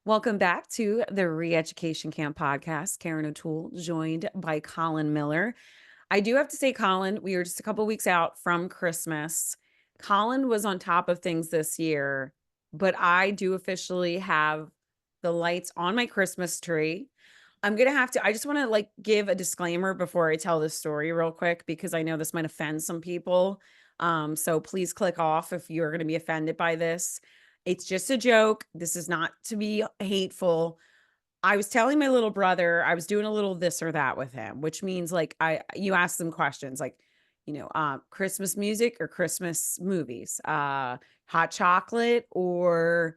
Welcome back to the ReEducation Camp podcast. Karen O'Toole, joined by Colin Miller. I do have to say, Colin, we are just a couple weeks out from Christmas. Colin was on top of things this year, but I do officially have the lights on my Christmas tree. I'm gonna have to, I just want to give a disclaimer before I tell this story real quick because I know this might offend some people. So please click off if you're gonna be offended by this. It's just a joke. This is not to be hateful. I was telling my little brother, I was doing a little this or that with him, which means you ask them questions like, Christmas music or Christmas movies, hot chocolate or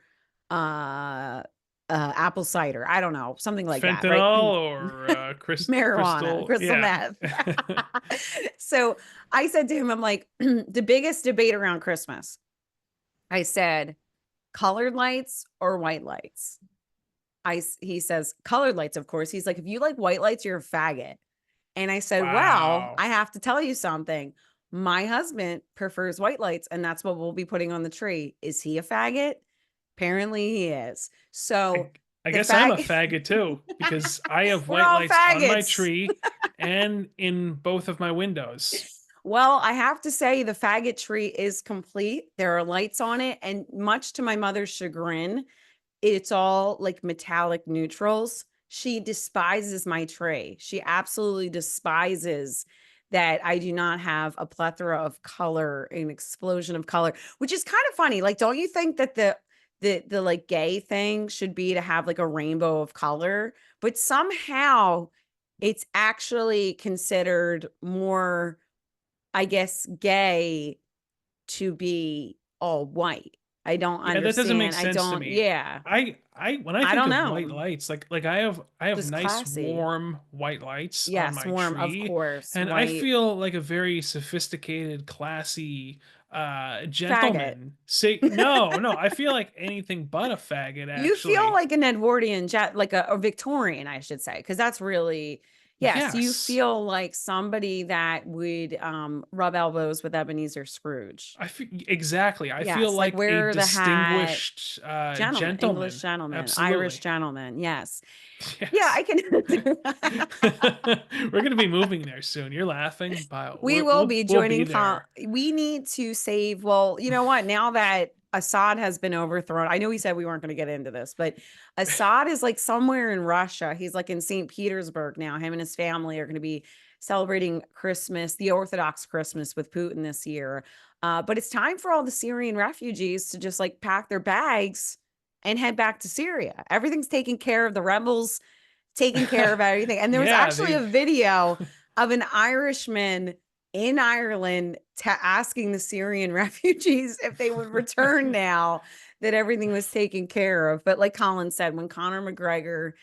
uh apple cider. I don't know, something like that, right? Fentanyl or Marijuana, crystal. crystal Yeah. meth. So I said to him, I'm like, the biggest debate around Christmas. I said, colored lights or white lights? He says, colored lights, of course. He's like, if you like white lights, you're a faggot. And I said, well, Wow. I have to tell you something. My husband prefers white lights, and that's what we'll be putting on the tree. Is he a faggot? Apparently he is. I, So I the guess I'm a fag faggot too because I have we're white all lights on my faggots. tree and in both of my windows. Well, I have to say the faggot tree is complete. There are lights on it, and much to my mother's chagrin, it's all like metallic neutrals. She despises my tree. She absolutely despises that I do not have a plethora of color, an explosion of color, which is kind of funny. Like, don't you think that the like gay thing should be to have like a rainbow of color? But somehow it's actually considered more, I guess, gay to be all white. I don't Yeah, that doesn't make understand. I sense to don't, me. yeah. I when I I think don't of white know. lights, like I have Just nice classy. warm white lights on Yes, my warm, of tree, course, and I white. feel like a very sophisticated, classy Faggot. gentleman. Say no, I feel like anything but a faggot You feel actually. like an Edwardian jet, like a Victorian, I should say, because that's really, yes, you Yes. feel like somebody that would rub elbows with Ebenezer Scrooge. I feel exactly. I feel Yes, like like a wear the hat, distinguished gentleman, English gentleman. gentleman, Irish Absolutely. gentleman. Yes. Yeah, Yes. I can do that. We're gonna be moving there soon. You're laughing, but We we're, will we'll be we'll be joining. there. We need to save. Well, you know what? Now that Assad has been overthrown, I know we said we weren't going to get into this, but Assad is like somewhere in Russia. He's like in St. Petersburg now. Him and his family are going to be celebrating Christmas, the Orthodox Christmas with Putin this year. But it's time for all the Syrian refugees to just like pack their bags and head back to Syria. Everything's taken care of. The rebels taking care of everything. And there was Yeah, actually a they've video of an Irishman in Ireland asking the Syrian refugees if they would return now that everything was taken care of. But like Colin said, when Conor McGregor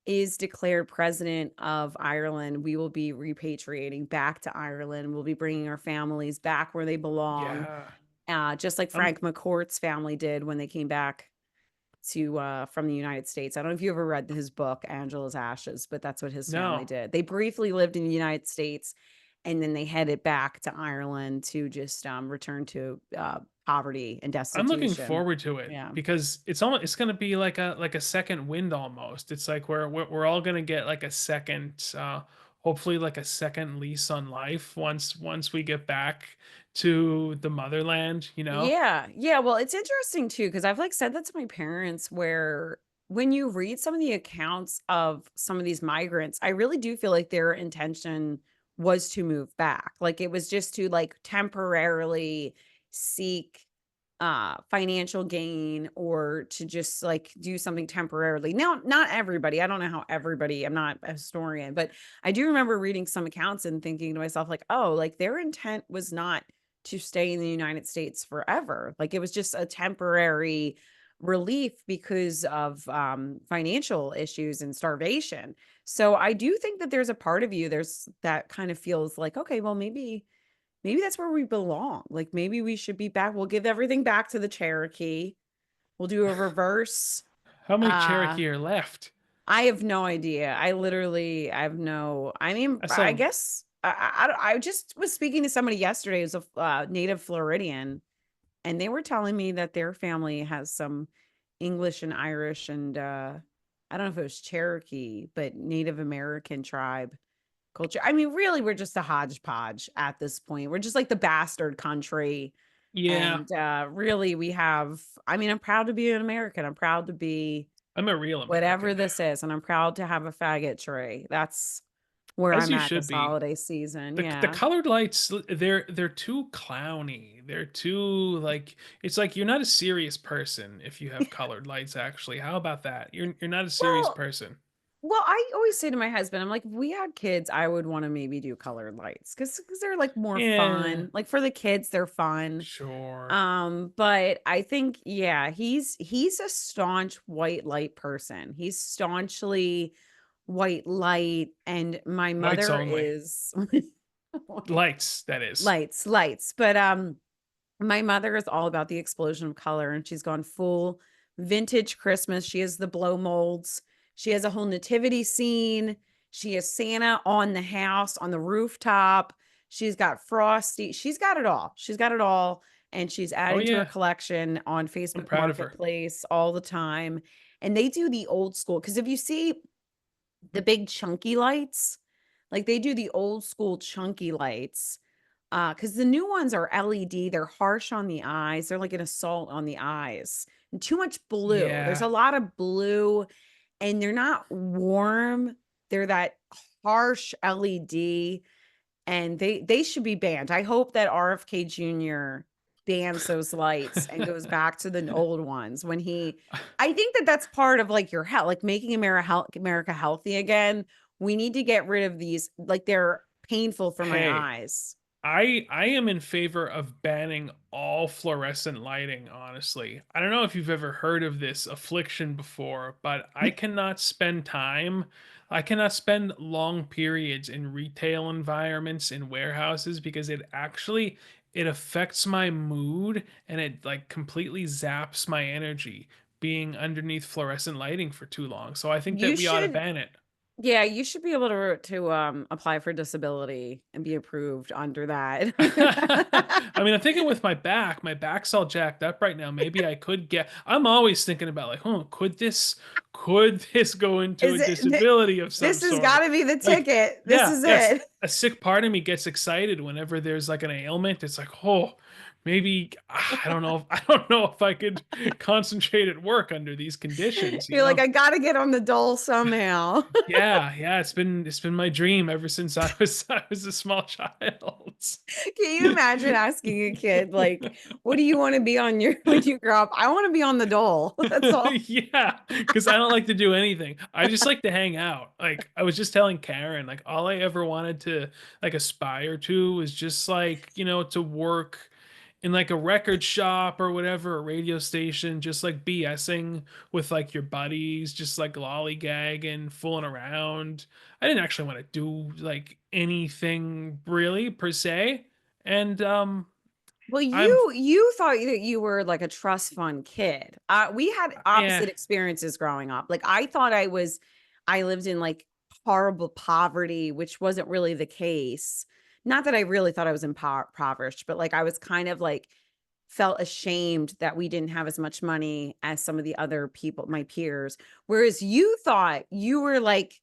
is declared president of Ireland, we will be repatriating back to Ireland. We'll be bringing our families back where they belong, yeah. just like I'm Frank McCourt's family did when they came back to from the United States. I don't know if you ever read his book Angela's Ashes, but that's what his family no. did. They briefly lived in the United States and then they headed back to Ireland to just return to poverty and I'm looking destitution. forward to it Yeah. because it's gonna be like a second wind almost. It's like we're all gonna get like a second hopefully like a second lease on life once we get back to the motherland, you know? Yeah. Yeah. Well, it's interesting too, because I've like said that to my parents where when you read some of the accounts of some of these migrants, I really do feel like their intention was to move back. Like it was just to like temporarily seek financial gain or to just like do something temporarily. Now, not everybody. I don't know how everybody, I'm not a historian, but I do remember reading some accounts and thinking to myself, like, oh, like their intent was not to stay in the United States forever. Like it was just a temporary relief because of financial issues and starvation. So I do think that there's a part of you there's that kind of feels like, okay, well, maybe that's where we belong. Like maybe we should be back. We'll give everything back to the Cherokee. We'll do a reverse. How many Uh, Cherokee are left? I have no idea. I have no, I mean, I I saw guess I just was speaking to somebody yesterday who's a native Floridian, and they were telling me that their family has some English and Irish and I don't know if it was Cherokee, but Native American tribe culture. I mean, really, we're just a hodgepodge at this point. We're just like the bastard country. Yeah, And really, we have, I mean, I'm proud to be an American. I'm proud to be I'm a real whatever American. this is. And I'm proud to have a faggot tree. That's where As I'm you at should this be. holiday season. The Yeah. colored lights, they're too clowny. They're too like it's like you're not a serious person if you have colored lights actually. How about that? You're not a serious Well, person. well, I always say to my husband, I'm like, if we had kids, I would want to maybe do colored lights because they're like more Yeah, fun. Like for the kids, they're fun. sure. But I think, yeah, he's a staunch white light person. He's staunchly white light, and my Lights mother only. is Lights, that is. lights. But my mother is all about the explosion of color, and she's gone full vintage Christmas. She has the blow molds. She has a whole nativity scene. She has Santa on the house, on the rooftop. She's got Frosty. She's got it all. She's got it all. And she's Oh adding to her yeah, collection on I'm Facebook proud of her. Marketplace all the time. And they do the old school. Because if you see the big chunky lights, like they do the old school chunky lights, because the new ones are LED, they're harsh on the eyes, they're like an assault on the eyes, and too much blue. There's Yeah. a lot of blue, and they're not warm. They're that harsh LED, and they should be banned. I hope that RFK Jr. bans those lights and goes back to the old ones when he I think that that's part of like your health, like making America healthy again. We need to get rid of these, like they're painful for my Hey, eyes. I am in favor of banning all fluorescent lighting, honestly. I don't know if you've ever heard of this affliction before, but I cannot spend long periods in retail environments in warehouses because it affects my mood and it like completely zaps my energy being underneath fluorescent lighting for too long. So I think that You we ought to should ban it. Yeah, you should be able to apply for disability and be approved under that. I mean, I'm thinking with my back's all jacked up right now. Maybe I could get. I'm always thinking about like, could this go into a Is it th disability of some this has sort? gotta be the Like, ticket. This yeah, is yes. it. A sick part of me gets excited whenever there's like an ailment. It's like, oh, maybe I don't know. I don't know if I could concentrate at work under these conditions. You You're like, know. "I gotta get on the dole somehow." Yeah, yeah. It's been my dream ever since I was a small child. Can you imagine asking a kid, like, "What do you wanna be on your when you grow up?" "I wanna be on the dole." That's all. Yeah, because I don't like to do anything. I just like to hang out. Like, I was just telling Karen, like, all I ever wanted to, like, aspire to was just, like, to work in, like, a record shop or whatever, a radio station, just, like, BSing with, like, your buddies, just, like, lollygagging, fooling around. I didn't actually wanna do, like, anything really per se, and, Well, I'm you thought that you were like a trust fund kid. We had yeah. opposite experiences growing up. Like I thought I lived in like horrible poverty, which wasn't really the case. Not that I really thought I was impoverished, but like I was kind of like felt ashamed that we didn't have as much money as some of the other people, my peers. Whereas you thought you were like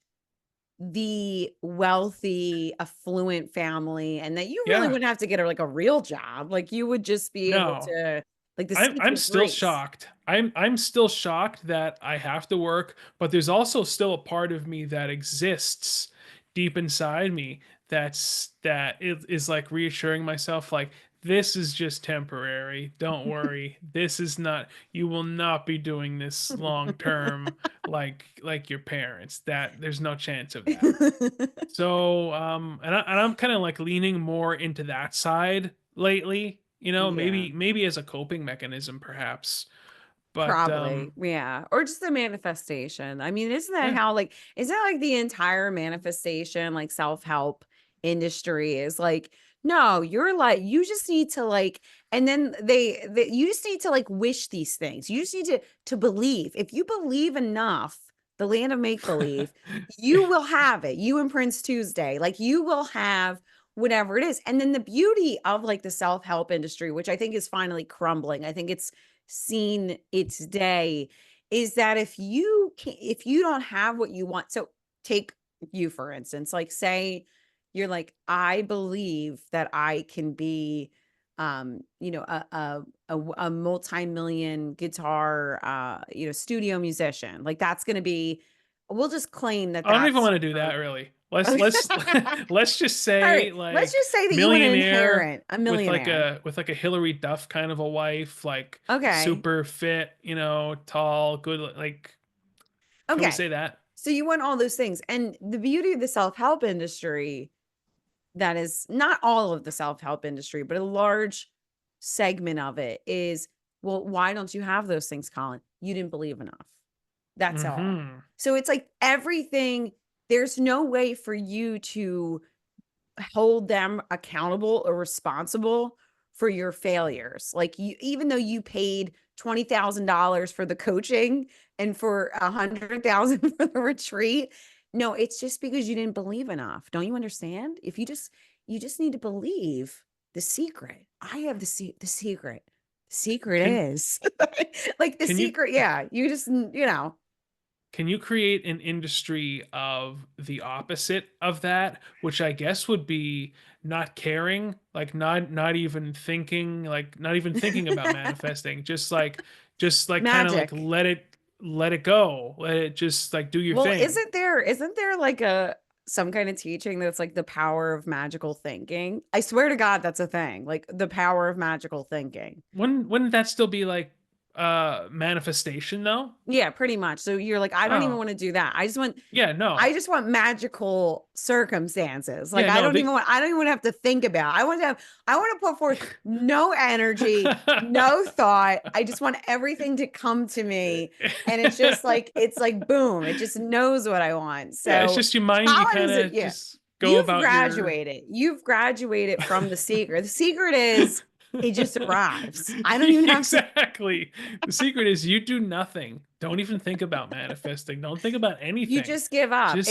the wealthy, affluent family, and that you really Yeah. wouldn't have to get a like a real job. Like you would just be able No. to like the I'm seeds I'm would still grace. shocked. I'm still shocked that I have to work, but there's also still a part of me that exists deep inside me that is like reassuring myself like this is just temporary. Don't worry. This is not you will not be doing this long term like your parents. That there's no chance of that. So, and I'm kind of like leaning more into that side lately, Yeah. maybe as a coping mechanism perhaps. But Probably, yeah, or just a manifestation. I mean, isn't that yeah. how, like isn't that like the entire manifestation, like, self-help industry is like, "No, you're like you just need to, like" and then they you just need to, like, wish these things. You just need to believe. If you believe enough, the land of make believe, you will have it. You and Prince Tuesday, like, you will have whatever it is, and then the beauty of, like, the self-help industry, which I think is finally crumbling, I think it's seen its day, is that if you don't have what you want, so take you for instance, like say you're like, I believe that I can be a multi-million guitar studio musician. Like that's gonna be we'll just claim that I don't even that's wanna do that your really. Let's let's just all right, say, let's like, just say that you want to millionaire inherit a millionaire. with like a Hillary Duff kind of a wife, like, Okay. super fit, tall, good like, can we Okay. say that? So you want all those things. And the beauty of the self-help industry, that is not all of the self-help industry, but a large segment of it is, well, why don't you have those things, Colin? You didn't believe enough. That's all. Mhm. So it's like everything, there's no way for you to hold them accountable or responsible for your failures. Like you, even though you paid $20,000 for the coaching and for 100,000 for the retreat, no, it's just because you didn't believe enough. Don't you understand? If you just need to believe the secret. I have the secret. The secret Can is like the can you secret. Yeah. You just, Can you create an industry of the opposite of that, which I guess would be not caring, like not even thinking about manifesting, just like kind of like magic. let it go. Let it just like do your Well, thing. isn't there like a some kind of teaching that's like the power of magical thinking? I swear to God, that's a thing. Like the power of magical thinking. Wouldn't that still be like manifestation though? Yeah, pretty much. So you're like, I don't even Oh, want to do that. yeah, I no. just want magical circumstances. Like Yeah, no, I don't even have to think about. I want to put forth no energy, no thought. I just want everything to come to me. And it's like boom, it just knows what I want. Yeah, it's So just your mind, you Colin is kinda it, yeah. just go about your You've graduated from the secret. The secret is it just arrives. I don't even have to Exactly. The secret is you do nothing. Don't even think about manifesting. Don't think about you anything. just give up. Just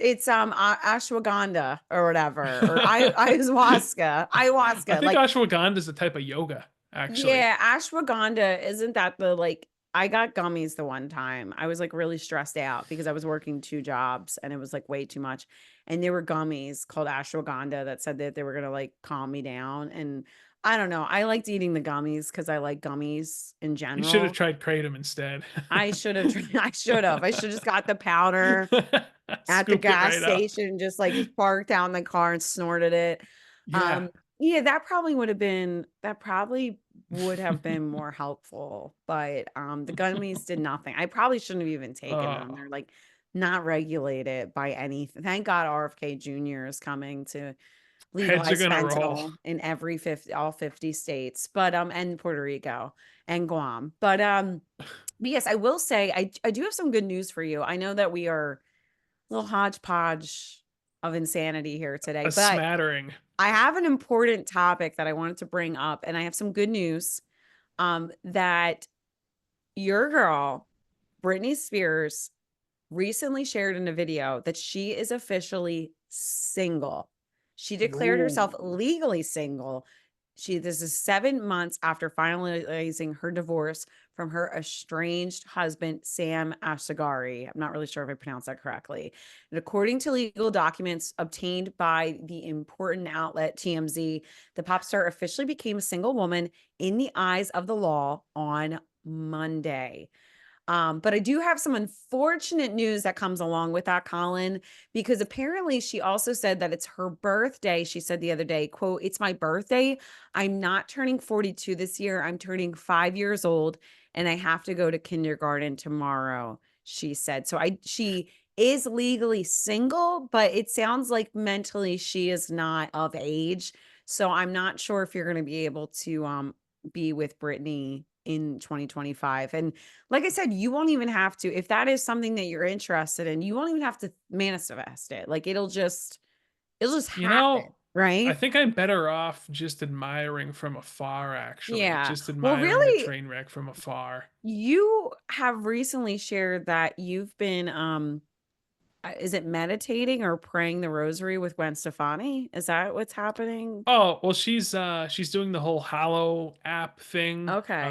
It's ashwagandha or whatever or I ayahuasca. I Ayahuasca. think Like ashwagandha is a type of yoga, actually. yeah, ashwagandha isn't that the like I got gummies the one time. I was like really stressed out because I was working two jobs and it was like way too much. And there were gummies called ashwagandha that said that they were gonna like calm me down. And I don't know. I liked eating the gummies because I like gummies in You should have general. tried kratom instead. I should have I should have. I should just got the powder at the Scoop it gas right up. station, just like parked out in the car and snorted it. Yeah. Um, yeah, that probably would have been more helpful, but the gummies did nothing. I probably shouldn't have even taken them. Oh, They're like not regulated by anything. Thank God RFK Jr. is coming to heads are legalize gonna roll. fentanyl in every 50 all 50 states, but and Puerto Rico and Guam. But yes, I will say I do have some good news for you. I know that we are little hodgepodge of insanity here today. A But smattering. I have an important topic that I wanted to bring up, and I have some good news that your girl, Britney Spears, recently shared in a video that she is officially single. She declared herself Ooh. legally single. This is 7 months after finalizing her divorce from her estranged husband, Sam Asghari. I'm not really sure if I pronounced that correctly. And according to legal documents obtained by the important outlet TMZ, the pop star officially became a single woman in the eyes of the law on Monday. But I do have some unfortunate news that comes along with that, Colin, because apparently she also said that it's her birthday. She said the other day, quote, "It's my birthday. I'm not turning 42 this year. I'm turning 5 years old and I have to go to kindergarten tomorrow," she said. She is legally single, but it sounds like mentally she is not of age. So I'm not sure if you're going to be able to be with Brittany in 2025. And like I said, you won't even have to, if that is something that you're interested in, you won't even have to manifest it. Like it'll just You happen, know, I right? think I'm better off just admiring from afar, actually. Yeah. Just Well, admiring the really, train wreck from afar. you have recently shared that you've been is it meditating or praying the rosary with Gwen Stefani? Is that what's happening? Oh, well, she's doing the whole Hallow app thing. Okay.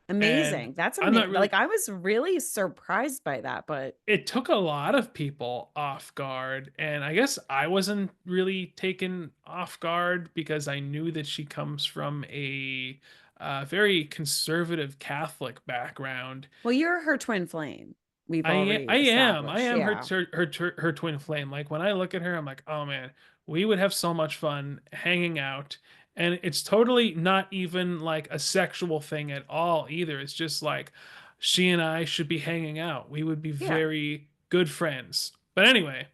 And Amazing. That's I'm not like, really I was really surprised by that, but it took a lot of people off guard, and I guess I wasn't really taken off guard because I knew that she comes from a, very conservative Catholic background. well, you're her twin flame. We've already I established. am her Yeah. her twin flame. Like, when I look at her, I'm like, "Oh, man, we would have so much fun hanging out," and it's totally not even, like, a sexual thing at all either. It's just, like, she and I should be hanging out. We would be Yeah. very good friends. But anyway,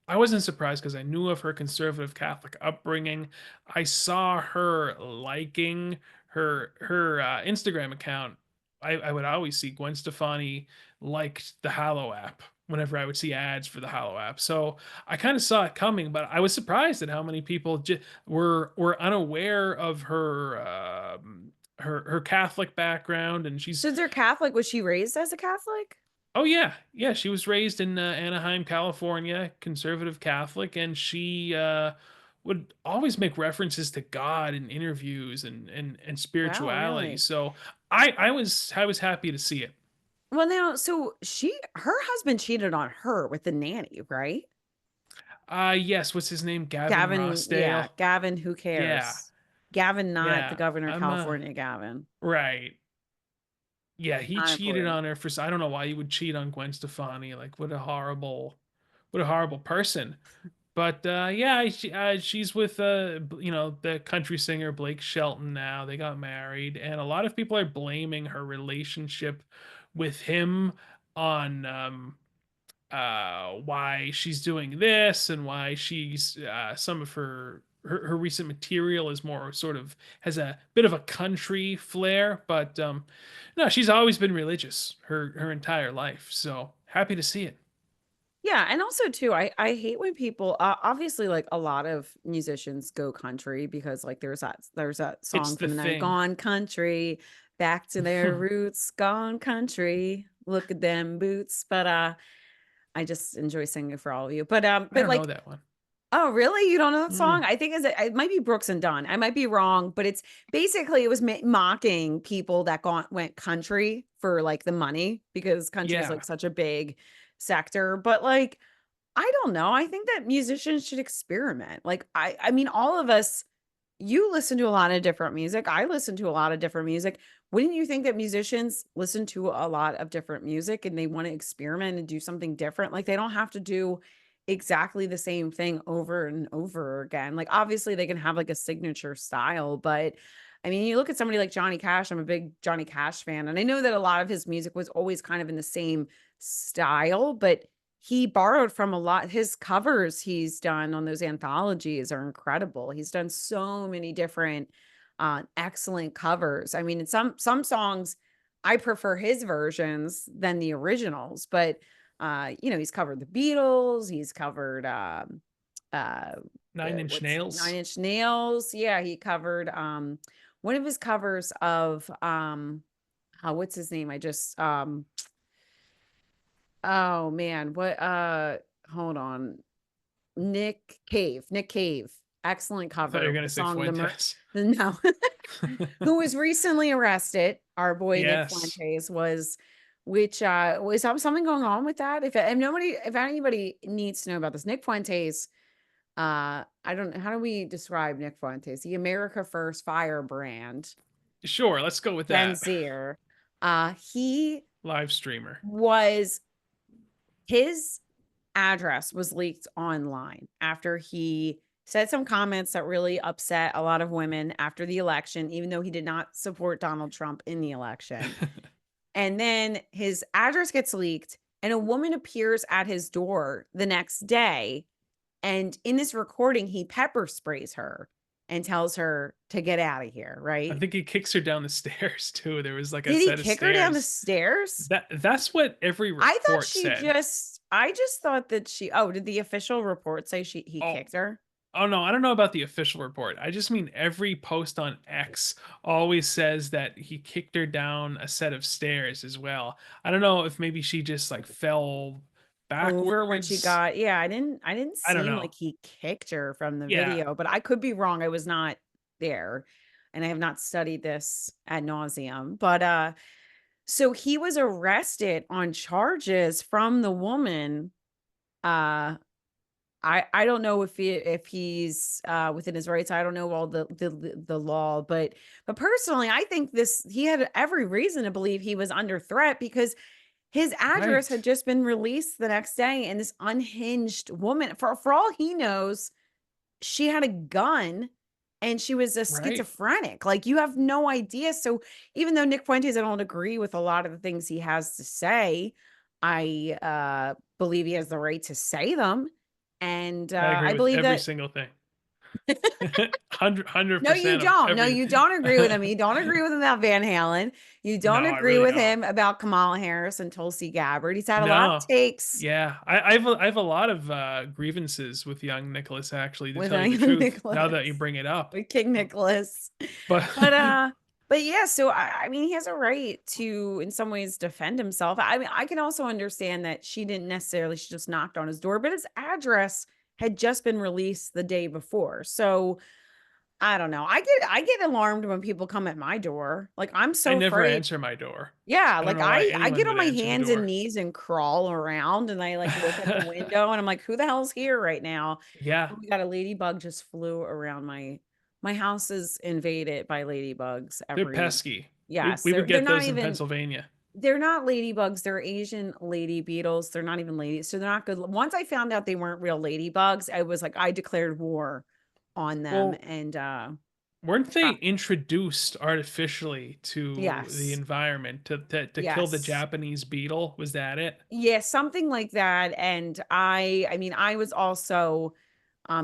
I wasn't surprised because I knew of her conservative Catholic upbringing. I saw her liking her Instagram account. I would always see Gwen Stefani liked the Hallow app whenever I would see ads for the Hallow app. So I kind of saw it coming, but I was surprised at how many people were unaware of her Catholic background, and she's. So they're Catholic. Was she raised as a Catholic? Oh yeah, yeah. She was raised in Anaheim, California, conservative Catholic, and she would always make references to God in interviews and Wow, spirituality. really? So I was happy to see it. Well, now, so her husband cheated on her with the nanny, right? Yes. What's his name? Gavin Gavin, yeah, Rossdale. Gavin, who Yeah, cares? Gavin, not the yeah. governor of I'm California, Gavin. right. Yeah, he Not cheated important. on her for. I don't know why he would cheat on Gwen Stefani. Like, what a horrible person. But yeah, she's with the country singer Blake Shelton now. They got married, and a lot of people are blaming her relationship with him on why she's doing this and why she's some of her recent material is more sort of has a bit of a country flair. But no, she's always been religious her entire life. So happy to see it. Yeah, and also too, I hate when people obviously like a lot of musicians go country because like there's that It's song the from the night, thing. "Gone Country, Back to Their Roots, Gone Country, Look at them boots." But I just enjoy singing for all of you. I But don't know like, that one. oh, really? You don't know that song? Mm, I think it might be Brooks and Dunn. I might be wrong, but it's basically it was mocking people that went country for like the money because country is like yeah, such a big sector. But like, I don't know. I think that musicians should experiment. Like, I mean, all of us, you listen to a lot of different music. I listen to a lot of different music. Wouldn't you think that musicians listen to a lot of different music and they want to experiment and do something different? Like they don't have to do exactly the same thing over and over again. Like obviously they can have like a signature style, but I mean, you look at somebody like Johnny Cash. I'm a big Johnny Cash fan, and I know that a lot of his music was always kind of in the same style, but he borrowed from a lot. His covers he's done on those anthologies are incredible. He's done so many different excellent covers. I mean, in some songs I prefer his versions than the originals, but he's covered the Beatles, he's covered uh Nine Inch what's Nine Nails. Inch Nails. Yeah, he covered one of his covers of what's his name? I just oh man, what hold on. Nick Cave. Excellent I thought you were cover. gonna The say song Fuentes. No. Who was recently arrested. Our boy Nick Yes. Fuentes was something going on with that. If anybody needs to know about this, Nick Fuentes, I don't know, how do we describe Nick Fuentes? The America First firebrand, Sure, let's go with Gen that. Zer. He Live streamer. was his address was leaked online after he said some comments that really upset a lot of women after the election, even though he did not support Donald Trump in the election. And then his address gets leaked, and a woman appears at his door the next day. And in this recording, he pepper sprays her and tells her to get out of here, I right? think he kicks her down the stairs too. There was like a Did he set of kick her down the stairs. stairs? That's what every report said. I just thought that did the official report say he Oh, kicked her? oh no, I don't know about the official report. I just mean every post on X always says that he kicked her down a set of stairs as well. I don't know if maybe she just like fell Over when she backwards. got yeah, I didn't I don't seem know. like he kicked her from the Yeah, video, but I could be wrong. I was not there, and I have not studied this ad nauseum. But So he was arrested on charges from the woman. Uh, I don't know if he's within his rights. I don't know all the law, but personally, I think this he had every reason to believe he was under threat because his address Right. had just been released the next day, and this unhinged woman, for all he knows, she had a gun and she was a Right. schizophrenic. Like, you have no idea. So even though Nick Fuentes, I don't agree with a lot of the things he has to say, I believe he has the right to say them. And I agree I with believe every that single thing. 100 no, you percent of don't. No, every. you don't agree with him. You don't agree with him about Van Halen. You don't No, I agree really with don't. him about Kamala Harris and Tulsi Gabbard. He's had a lot of No. takes Yeah, I have a lot of grievances with young Nicholas, actually, to with tell you the truth. Now that you Nicholas, bring it up, with King Nicholas. but But, uh but yeah, so I mean, he has a right to, in some ways, defend himself. I mean, I can also understand that she just knocked on his door, but his address had just been released the day before. So, I don't know. I get alarmed when people come at my door. Like, I'm I so never afraid. answer my door. Yeah, I don't like, know why I anyone get on would my answer the hands and door. knees and crawl around, and I, like, look at the window, and I'm like, "Who the hell's here right now?" Yeah, Oh my god, a ladybug just flew around my house is invaded by ladybugs they're every pesky. yes, We would they're get not those in even Pennsylvania. they're not ladybugs, they're Asian lady beetles, they're not even ladies, so they're not good. Once I found out they weren't real ladybugs, I was like, I declared war on them Well, and, weren't they trapped introduced artificially to the yes, environment to kill the yes. Japanese beetle? Was that it? Yeah, something like that, and I mean, I was also,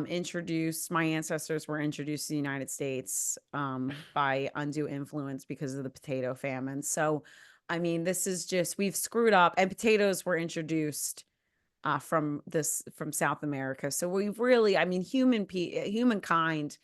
introduced my ancestors were introduced to the United States, by undue influence because of the potato famine, so, I mean, this is just we've screwed up, and potatoes were introduced, from South America, so we've really I mean, humankind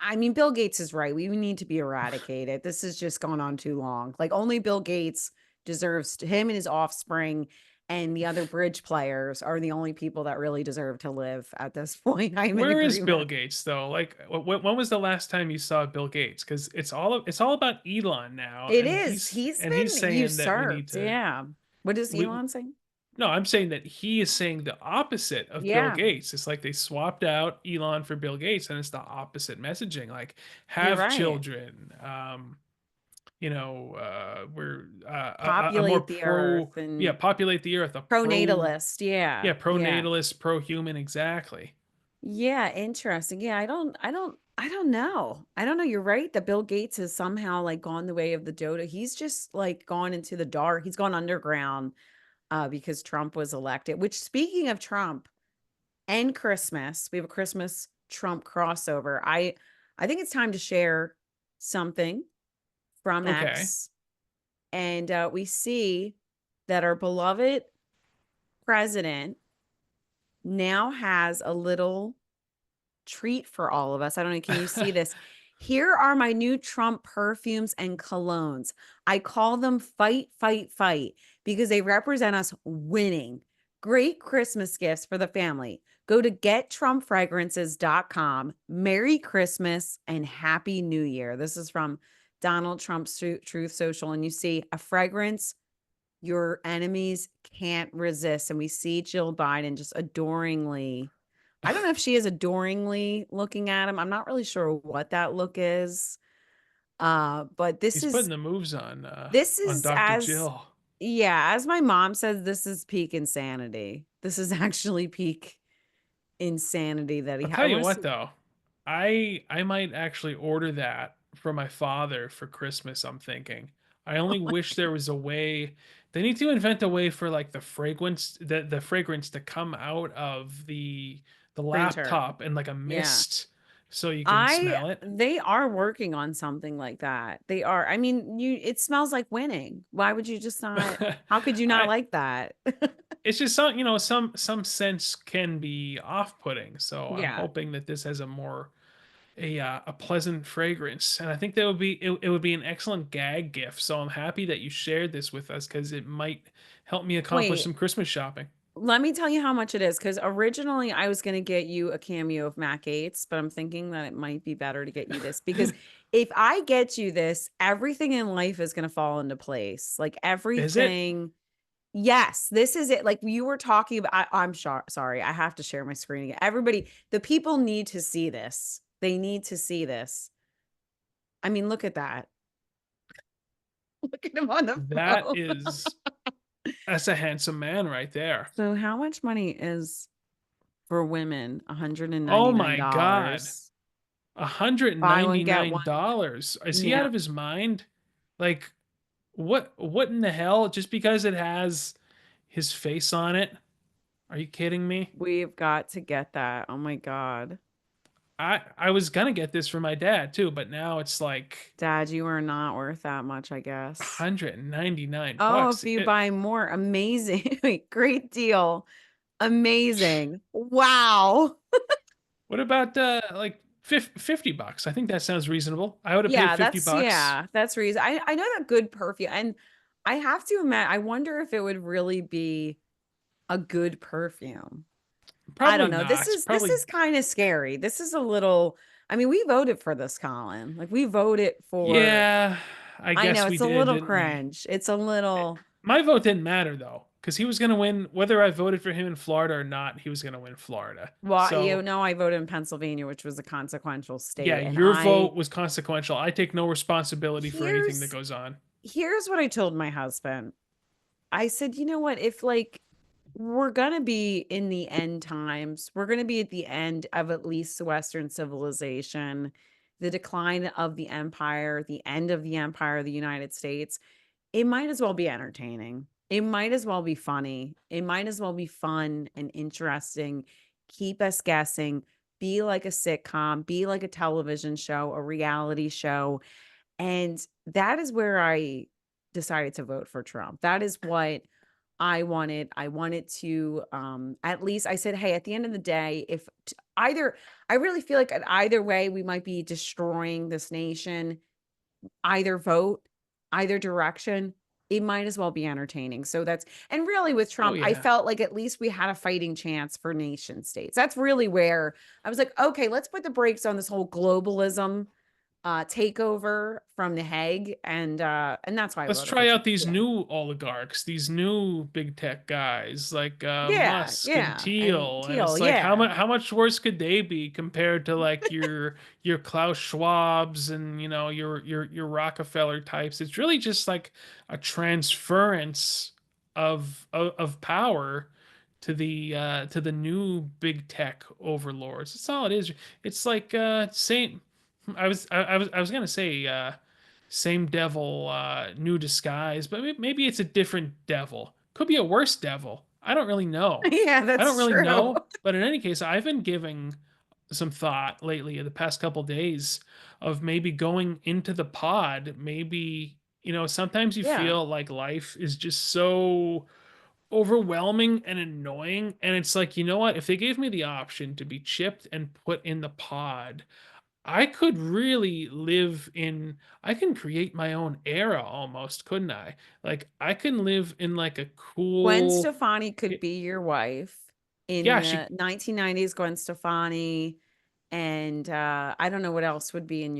I mean, Bill Gates is right. We need to be eradicated. This has just gone on too long. Like, only Bill Gates deserves him and his offspring and the other bridge players are the only people that really deserve to live at this point. I'm in Where is Bill agreement. Gates though? Like, when was the last time you saw Bill Gates? Because it's all about Elon now, It is. He's and he's been saying that we need usurped. to Yeah. What is we Elon saying? no, I'm saying that he is saying the opposite of Bill Yeah, Gates. It's like they swapped out Elon for Bill Gates, and it's the opposite messaging. Like, you're have right. children. We're a more Populate the earth yeah, and populate the earth, a pronatalist. yeah, Yeah. Yeah. pro-natalist, pro-human, exactly. Yeah, interesting. Yeah, I don't know. I don't know. You're right that Bill Gates has somehow like gone the way of the dodo. He's just like gone into the dark. He's gone underground because Trump was elected. Which speaking of Trump and Christmas, we have a Christmas Trump crossover. I think it's time to share something from Okay. X and we see that our beloved president now has a little treat for all of us. I don't know, can you see this? Here are my new Trump perfumes and colognes. I call them fight, fight, fight because they represent us winning. Great Christmas gifts for the family. Go to gettrumpfragrances.com. Merry Christmas and Happy New Year. This is from Donald Trump's Truth Social. And you see a fragrance your enemies can't resist. And we see Jill Biden just adoringly I don't know if she is adoringly looking at him. I'm not really sure what that look is. But He's putting the moves this on is Dr. as Jill. yeah, as my mom says, this is peak insanity. This is actually peak insanity that I'll I tell you want to what see though, I might actually order that for my father for Christmas, I'm thinking. I only wish there was a way they need to invent a way for like the fragrance to come out of the printer. laptop and like a Yeah. mist so you can smell it. They are working on something like that. They are. I mean, you it smells like winning. Why would you just not how could you not I like that? it's just some sense can be off-putting. So I'm Yeah. hoping that this has a pleasant fragrance, and I think that it would be an excellent gag gift. So I'm happy that you shared this with us because it might help me accomplish Wait, some Christmas shopping. Let me tell you how much it is, because originally I was going to get you a cameo of Mac Gates, but I'm thinking that it might be better to get you this because if I get you this, everything in life is going to fall into place. Like Is it? everything. Yes, this is it. Like you were talking about, I'm sorry, I have to share my screen again. Everybody, the people need to see this. They need to see this. I mean, look at that. Look at him on the That phone. is that's a handsome man right there. So, how much money is for women? Oh my god. $199. Buy one, get one. $199. Is he out Yeah, of his mind? Like, what in the hell? Just because it has his face on it? Are you kidding me? we've got to get that. Oh my God. I was gonna get this for my dad too, but now it's like Dad, you are not worth that much, I guess. 199 Oh, if bucks. you buy more, amazing. Great deal. Amazing. Wow. What about like 50 bucks? I think that sounds reasonable. I would have paid 50 bucks. Yeah, that's reason. I know that good perfume, and I have to imagine. I wonder if it would really be a good perfume. I don't Probably know. not. This Probably is kind of scary. This is a little. I mean, we voted for this, Colin. Like we voted for. yeah, I I know guess we it's a did, little didn't we? cringe. It's a little. My vote didn't matter though, because he was gonna win whether I voted for him in Florida or not, he was gonna win Florida. Well, you So know, I voted in Pennsylvania, which was a consequential yeah, state, and your vote was consequential. I take no responsibility for anything that here's goes on. here's what I told my husband. I said, you know what? If like we're gonna be in the end times, we're gonna be at the end of at least Western civilization, the decline of the empire, the end of the empire of the United States. It might as well be entertaining. It might as well be funny. It might as well be fun and interesting. Keep us guessing. Be like a sitcom, be like a television show, a reality show. And that is where I decided to vote for Trump. That is what I wanted. I wanted to at least I said, "Hey, at the end of the day, if either I really feel like at either way we might be destroying this nation, either vote, either direction, it might as well be entertaining." So that's and really with Oh Trump, I yeah. felt like at least we had a fighting chance for nation states. That's really where I was like, "Okay, let's put the brakes on this whole globalism takeover from The Hague, and that's why I Let's voted for try out Trump. these Yeah. new oligarchs, these new big tech guys like Yeah, Musk and yeah, and Thiel, and Teal, it's like yeah. how much worse could they be compared to like your Klaus Schwabs and you know your Rockefeller types? It's really just like a transference of power to the new big tech overlords. That's all it is. It's like same. I was gonna say same devil, new disguise, but maybe it's a different devil. Could be a worse devil. I don't really know. Yeah, I don't that's really true. know. But in any case, I've been giving some thought lately in the past couple days of maybe going into the pod. Maybe, you know, sometimes you Yeah. feel like life is just so overwhelming and annoying. And it's like, you know what? If they gave me the option to be chipped and put in the pod, I could really live in I can create my own era almost, couldn't I? Like I can live in like a Gwen cool Stefani could y- be your wife in yeah, the she 1990s. Gwen Stefani, and I don't know what else would be in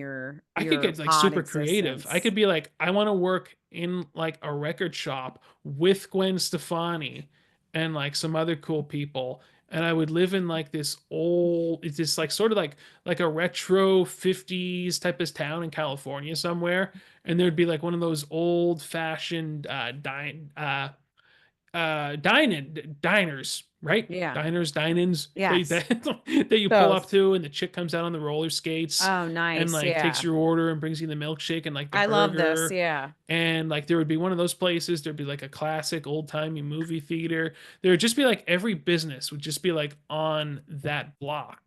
I could your get like pod super creative. I existence. could be like, I want to work in like a record shop with Gwen Stefani and like some other cool people. And I would live in like this old, it's just like sort of like a retro 50s type of town in California somewhere. And there'd be like one of those old fashioned diners, right? Yeah. Diners, dine-ins Yes. that you pull up Both. to, and the chick comes out on the roller skates Oh, and nice. like takes Yeah. your order and brings you the milkshake and like the I love this. burger. Yeah. And like there would be one of those places, there'd be like a classic old-timey movie theater. There would just be like every business would just be like on that block.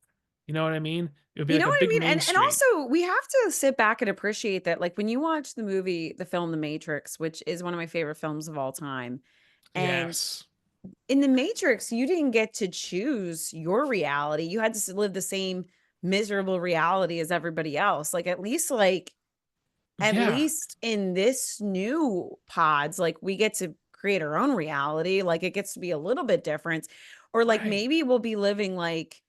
You know what I mean? It would be You like know a what I big mean? main And street. also we have to sit back and appreciate that like when you watch the film The Matrix, which is one of my favorite films of all time, and Yes. in The Matrix, you didn't get to choose your reality. You had to live the same miserable reality as everybody else. Like at Yeah. least in this new pods, like we get to create our own reality. Like it gets to be a little bit different. Or like Right. maybe we'll be living like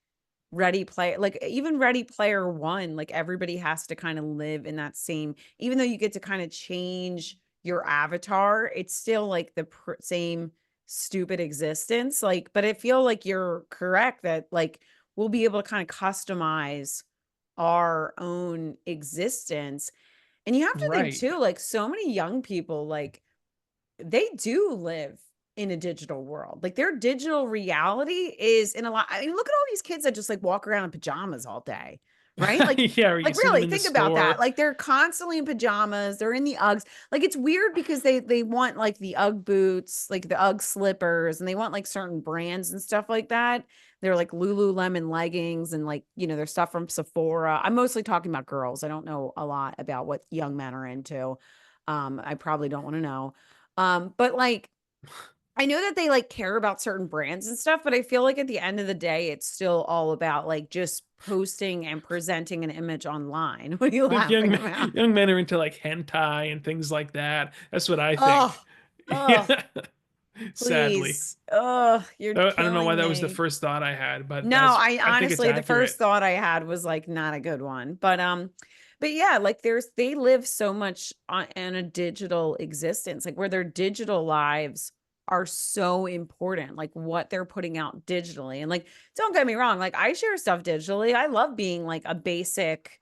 even Ready Player One, like everybody has to kind of live in that same, even though you get to kind of change your avatar, it's still like the same stupid existence. Like, but I feel like you're correct that like we'll be able to kind of customize our own existence. And you have to think Right. too, like so many young people, like they do live in a digital world. Like their digital reality is in a lot. I mean, look at all these kids that just like walk around in pajamas all day, right? Yeah, or you Like see them really in the think about that. store. Like they're constantly in pajamas. They're in the Uggs. Like it's weird because they want like the Ugg boots, like the Ugg slippers, and they want like certain brands and stuff like that. They're like Lululemon leggings and like, their stuff from Sephora. I'm mostly talking about girls. I don't know a lot about what young men are into. I probably don't want to know. But like I know that they like care about certain brands and stuff, but I feel like at the end of the day, it's still all about like just posting and presenting an image online. What are you Like laughing about? young men are into like hentai and things like that. That's what I Oh, think. oh, Yeah. Sadly. please. Oh, you're I don't know why killing that was the me. first thought I had, but No, that's I I think it's honestly, the first accurate. thought I had was like not a good one. But yeah, like they live so much in a digital existence, like where their digital lives are so important, like what they're putting out digitally. And like, don't get me wrong, like I share stuff digitally. I love being like a basic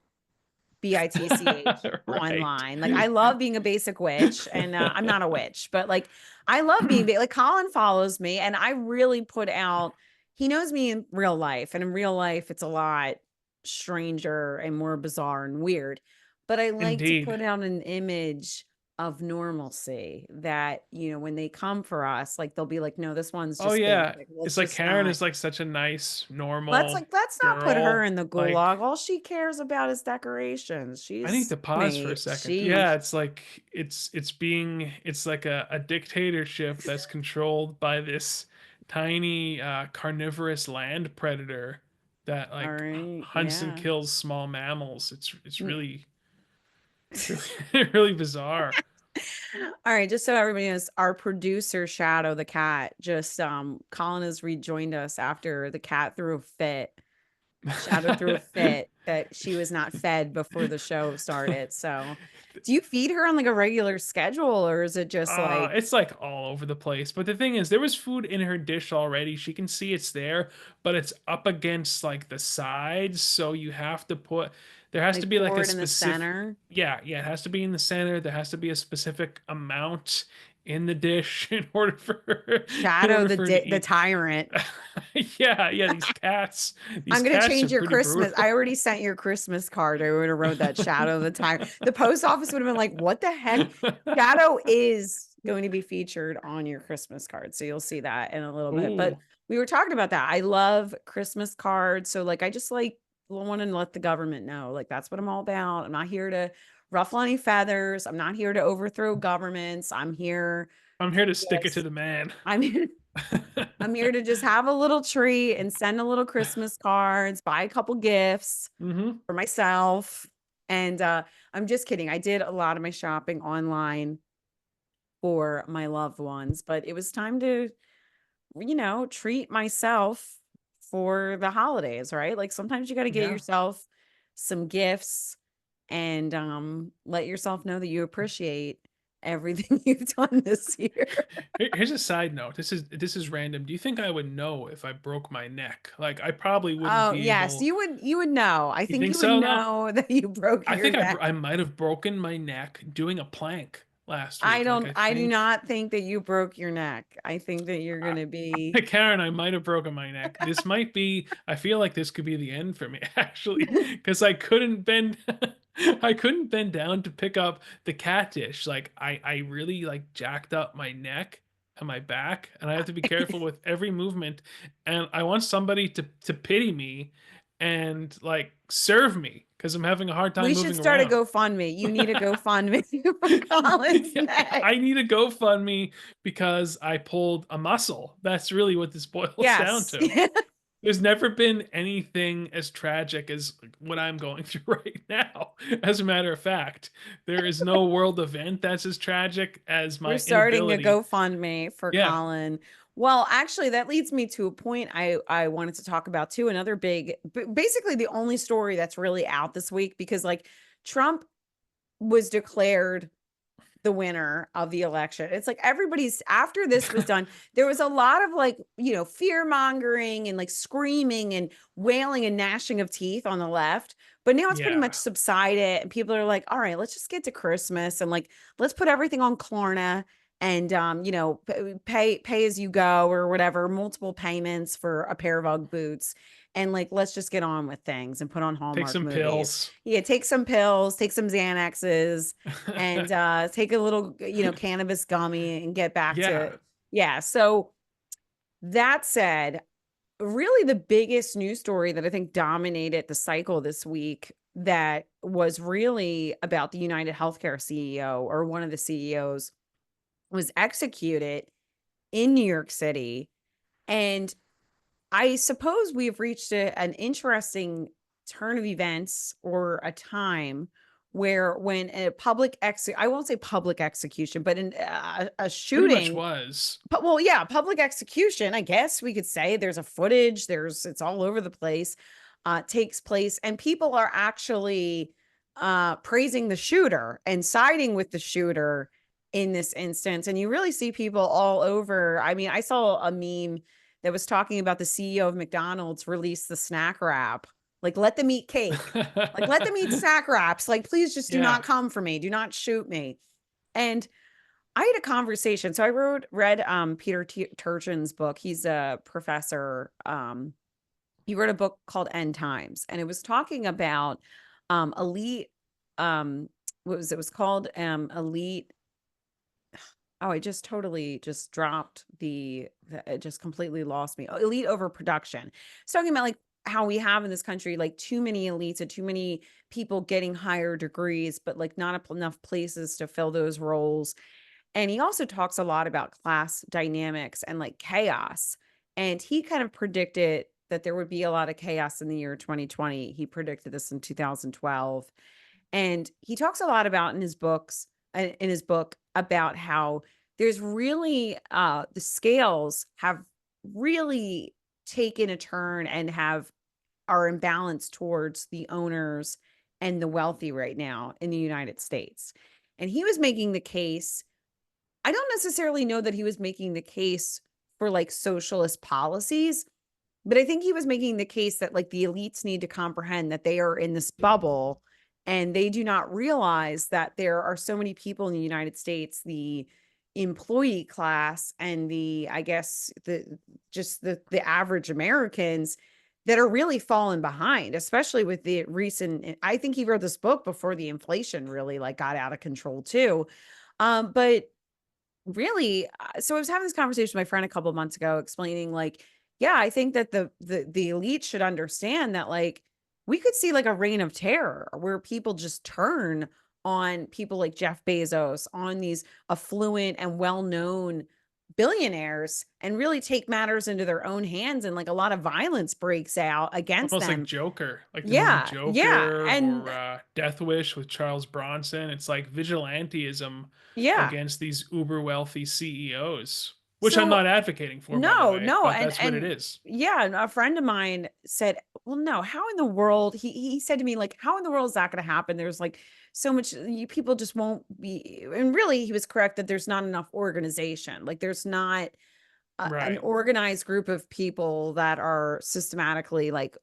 BITCH Right. online. Like I love being a basic witch and I'm not a witch, but like I love being like Colin follows me and I really put out he knows me in real life and in real life it's a lot stranger and more bizarre and weird. But I like to Indeed. put out an image of normalcy that, when they come for us, like they'll be like, no, this one's Oh just yeah. basic. Let's It's like just Karen not is like such a nice, let's normal like let's not put her girl. in the Like gulag. All she cares about is decorations. I need She's to pause for a me. second. Sheesh. Yeah, it's like it's like a dictatorship that's controlled by this tiny carnivorous land predator that All like right. hunts and Yeah. kills small mammals. It's Mm. it's really really bizarre. All right, just so everybody knows, our producer Shadow the cat just Colin has rejoined us after the cat threw a fit. Shadow threw a fit that she was not fed before the show started. So, do you feed her on like a regular schedule or is it just like It's like all over the place. But the thing is, there was food in her dish already. She can see it's there, but it's up against like the sides. So you have to there has to be like pour a it in the specific, center? yeah, it has to be in the center. There has to be a specific amount in the dish in order for her, in Shadow order for her to the eat. tyrant. Yeah, these I'm gonna cats are change your pretty Christmas. I brutal. already sent your Christmas card. I would have wrote that Shadow the time. The post office would have been like, "What the heck?" Shadow is going to be featured on your Christmas card, so you'll see that in a little bit. But Ooh, we were talking about that. I love Christmas cards, so like I just like want to let the government know, like that's what I'm all about. I'm not here to ruffle any feathers. I'm not here to overthrow governments. I'm here I'm here to to stick it to just. the man. I'm here I'm here to just have a little treat and send a little Christmas cards, buy a couple gifts Hmm. for myself. And I'm just kidding. I did a lot of my shopping online for my loved ones, but it was time to, treat myself for the holidays, right? Like sometimes you got to get Yeah. yourself some gifts and let yourself know that you appreciate everything you've done this year. Here's a side note. This is random. Do you think I would know if I broke my neck? Like I probably wouldn't Oh, be yes, able. you would know. I You think think you would so though? know that you broke I your think neck. I might have broken my neck doing a plank last I week. Like don't I I do think not think that you broke your neck. I think that you're gonna be Karen, I might have broken my neck. This might be, I feel like this could be the end for me, actually, because I couldn't bend, I couldn't bend down to pick up the cat dish. Like, I really like jacked up my neck and my back, and I have to be careful with every movement. And I want somebody to pity me and like serve me because I'm having a hard time we should moving start a around. GoFundMe. You need a GoFundMe for Colin's Yeah, neck. I need a GoFundMe because I pulled a muscle. That's really what this boils down Yes. to. There's never been anything as tragic as what I'm going through right now. As a matter of fact, there is no world event that's as tragic as We're my starting a inability. GoFundMe for Yeah, Colin. Well, actually, that leads me to a point I wanted to talk about too. Another big, basically the only story that's really out this week because like Trump was declared the winner of the election. It's like everybody's after this was done, there was a lot of like, fear mongering and like screaming and wailing and gnashing of teeth on the left. But now it's pretty much yeah. subsided and people are like, all right, let's just get to Christmas and like let's put everything on Klarna and pay as you go or whatever, multiple payments for a pair of Ugg boots. And like, let's just get on with things and put on Take Hallmark some movies. pills. Yeah, take some pills, take some Xanaxes, and take a little, cannabis gummy and get back to, Yeah, yeah. So that said, really the biggest news story that I think dominated the cycle this week that was really about the United Healthcare CEO or one of the CEOs was executed in New York City. And I suppose we've reached an interesting turn of events or a time where when a I won't say public execution, but in a pretty much shooting, was. but well, yeah, public execution, I guess we could say there's a footage, it's all over the place, takes place, and people are actually praising the shooter and siding with the shooter in this instance. And you really see people all over. I mean, I saw a meme that was talking about the CEO of McDonald's release the snack wrap. Like, let them eat cake. Like, let them eat snack wraps. Like, please just do Yeah. not come for me. Do not shoot me. And I had a conversation. So I read Peter Turchin's book. He's a professor. He wrote a book called End Times, and it was talking about elite. What was it? Was called elite. Oh, I just totally just dropped it just completely lost me. Oh, elite overproduction. It's talking about like how we have in this country like too many elites and too many people getting higher degrees, but like not enough places to fill those roles. And he also talks a lot about class dynamics and like chaos. And he kind of predicted that there would be a lot of chaos in the year 2020. He predicted this in 2012. And he talks a lot about in his book about how there's really the scales have really taken a turn and are imbalanced towards the owners and the wealthy right now in the United States. And he was making the case, I don't necessarily know that he was making the case for like socialist policies, but I think he was making the case that like the elites need to comprehend that they are in this bubble and they do not realize that there are so many people in the United States, the employee class and the, I guess, the average Americans that are really falling behind, especially with the recent, I think he wrote this book before the inflation really like got out of control too. But really, so I was having this conversation with my friend a couple of months ago explaining like, yeah, I think that the elite should understand that like we could see like a reign of terror where people just turn on people like Jeff Bezos, on these affluent and well-known billionaires and really take matters into their own hands and like a lot of violence breaks out against Almost like them. Joker, like the movie Yeah, yeah. Joker And or Death Wish with Charles Bronson. It's like vigilantism yeah. against these uber wealthy CEOs, which I'm So not advocating for, by the no, way, no, but that's what it and is. yeah, and a friend of mine said, "Well, no, how in the world?" He said to me like, "How in the world is that going to happen? There's like so much people just won't be." And really, he was correct that there's not enough organization. Like there's not an Right. organized group of people that are systematically like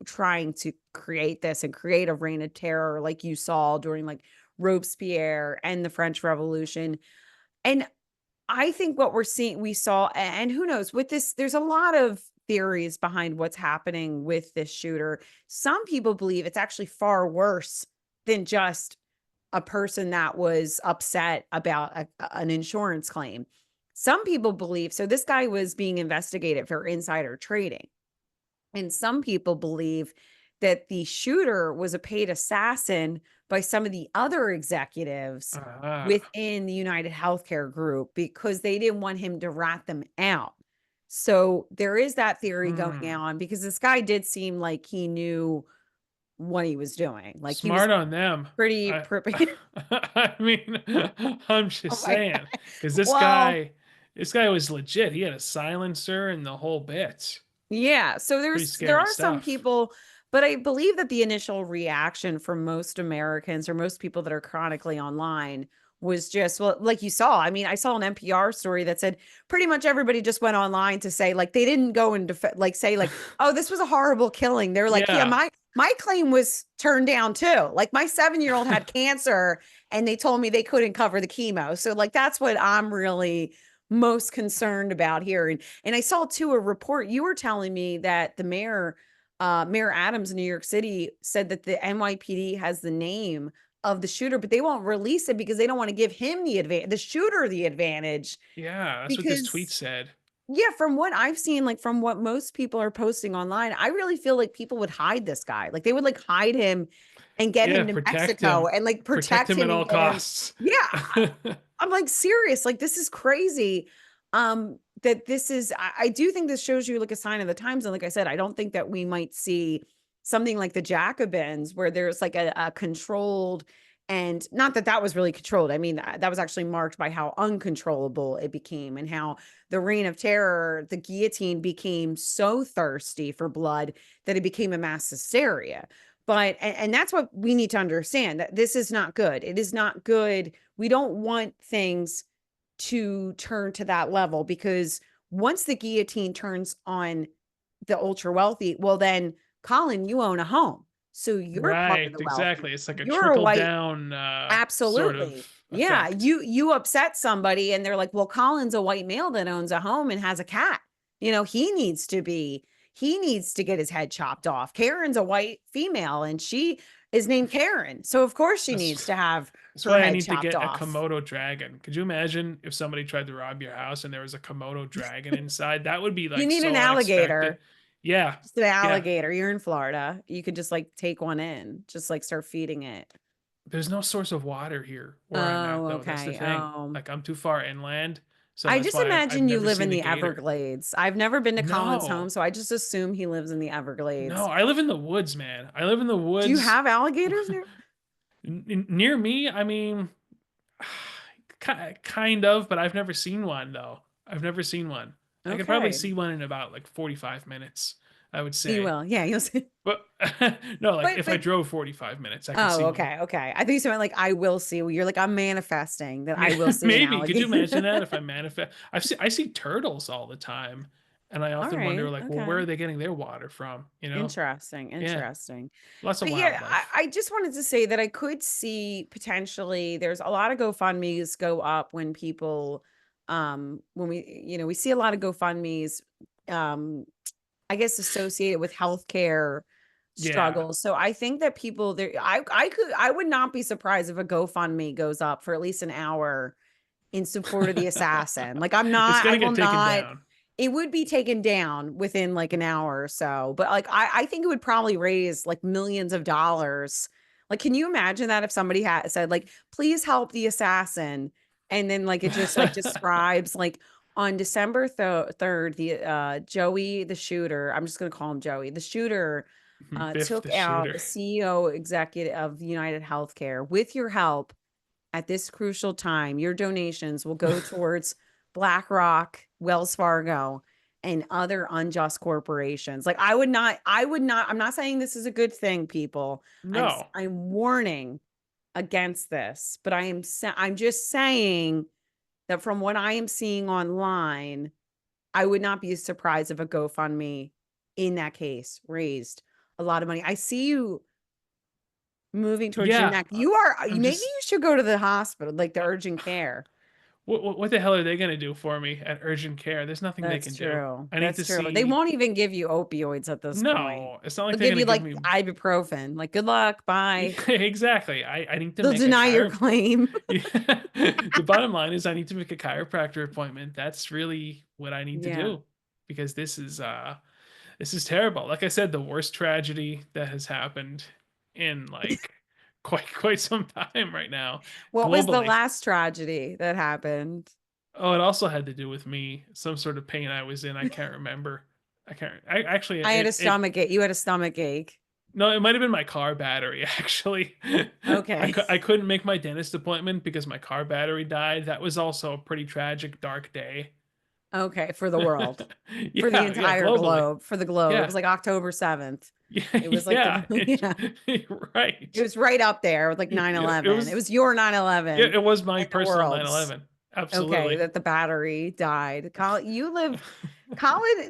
trying to create this and create a reign of terror like you saw during like Robespierre and the French Revolution. And I think what we saw, and who knows, with this, there's a lot of theories behind what's happening with this shooter. Some people believe it's actually far worse than just a person that was upset about an insurance claim. Some people believe, so this guy was being investigated for insider trading. And some people believe that the shooter was a paid assassin by some of the other executives Ah, within the United Healthcare Group because they didn't want him to rat them out. So there is that theory going Hmm. on because this guy did seem like he knew what he was doing. Like he was Smart on them. pretty I prepared. I mean, I'm Oh just my saying, God. because Well, this guy was legit. He had a silencer and the whole bit. yeah. So Pretty there scary are some stuff. people, but I believe that the initial reaction from most Americans or most people that are chronically online was just, well, like you saw. I mean, I saw an NPR story that said pretty much everybody just went online to say like they didn't go and like say like, oh, this was a horrible killing. They were like, yeah, Yeah, my claim was turned down too. Like my 7-year-old had cancer and they told me they couldn't cover the chemo. So like that's what I'm really most concerned about here. And I saw too a report you were telling me that the mayor, Mayor Adams in New York City said that the NYPD has the name of the shooter, but they won't release it because they don't want to give him the shooter the advantage yeah, that's what this tweet because said. yeah, from what I've seen, like from what most people are posting online, I really feel like people would hide this guy. Like they would like hide him and get Yeah, him to Mexico and like protect protect him at him and all get him. costs. Yeah, I'm like serious. Like this is crazy. That this is. I do think this shows you like a sign of the times. And like I said, I don't think that we might see something like the Jacobins where there's like a controlled and not that that was really controlled. I mean, that was actually marked by how uncontrollable it became and how the reign of terror, the guillotine became so thirsty for blood that it became a mass hysteria. But and that's what we need to understand that this is not good. It is not good. We don't want things to turn to that level because once the guillotine turns on the ultra wealthy, well then Colin, you own a home. So you're part of Right, the wealthy. exactly. It's like a You're a trickle white. down sort of Absolutely. Yeah, effect. you upset somebody and they're like, "Well, Colin's a white male that owns a home and has a cat. You know, he needs to get his head chopped off. Karen's a white female and she is named Karen. So of course she That's needs to have that's her why I head need to chopped get a off." Komodo dragon. Could you imagine if somebody tried to rob your house and there was a Komodo dragon inside? That would be You like need an so unexpected. alligator. Yeah, Just an yeah. alligator. You're in Florida. You could just like take one in, just like start feeding it. There's no source of water here where I'm at Oh, though. That's the okay. thing. Like I'm too far inland, so I that's just why I've imagine you never live in seen a the gator. Everglades. I've never been to Colin's home, No. so I just assume he lives in the No, Everglades. I live in the woods, man. I live in the Do you woods. have alligators near? Near me, I mean, kind of, but I've never seen one though. I've never seen one. I could probably Okay. see one in about like 45 minutes, I would You say. will. Yeah, you'll see. But no, like if I But drove 45 minutes, I could oh, see one. okay, okay. I think you meant like I will see. You're like I'm manifesting that I will see an Maybe. Could you imagine that alligator. if I manifest? I see turtles all the time, and I All often wonder right. like, well, where Okay. are they getting their water from? You know? Interesting. Yeah, Interesting. lots of But yeah, wildlife. I just wanted to say that I could see potentially there's a lot of GoFundMe's go up when people when we see a lot of GoFundMe's um I guess associated with healthcare Yeah. struggles. So I think that people there I would not be surprised if a GoFundMe goes up for at least an hour in support of the assassin. Like It's I gonna will get taken not down. it would be taken down within like an hour or so. But like I think it would probably raise like millions of dollars. Like, can you imagine that if somebody had said, like, please help the assassin? And then like it just like describes like on December 3rd, the Joey, the shooter, I'm just gonna call him Joey, the shooter Biff the took out shooter. the CEO executive of United Healthcare. With your help, at this crucial time, your donations will go towards BlackRock, Wells Fargo, and other unjust corporations. Like I'm not saying this is a good thing, people. No. I'm warning against this, but I'm just saying that from what I am seeing online, I would not be surprised if a GoFundMe in that case raised a lot of money. I see you moving towards your Yeah. neck. You are I'm maybe just you should go to the hospital, like the uh, urgent care. what the hell are they gonna do for me at urgent care? There's nothing they That's can do. true. I need That's to true. They see. won't even give you opioids at this point. No, it's not like They'll they're give gonna you give like me. ibuprofen. Like, good luck. Bye. Exactly. I need to They'll make a deny your chiro. claim. Yeah. The bottom line is I need to make a chiropractor appointment. That's really what I need to Yeah. do because this is terrible. Like I said, the worst tragedy that has happened in like quite some time right now What was the globally. last tragedy that happened? Oh, it also had to do with me, some sort of pain I was in. I can't remember. I actually I had a it stomach ache. You had a stomach ache. no, it might have been my car battery actually. Okay. I couldn't make my dentist appointment because my car battery died. That was also a pretty tragic, dark day. Okay, for the world. For the Yeah, yeah, entire globally. globe, for the globe. It Yeah. was like October 7th. Yeah, It was like yeah. the yeah. It Right. was right up there with like It 9/11. It was was your yeah, 9/11 it was my and the personal world's. 9/11. Okay, Absolutely. that the battery died. Colin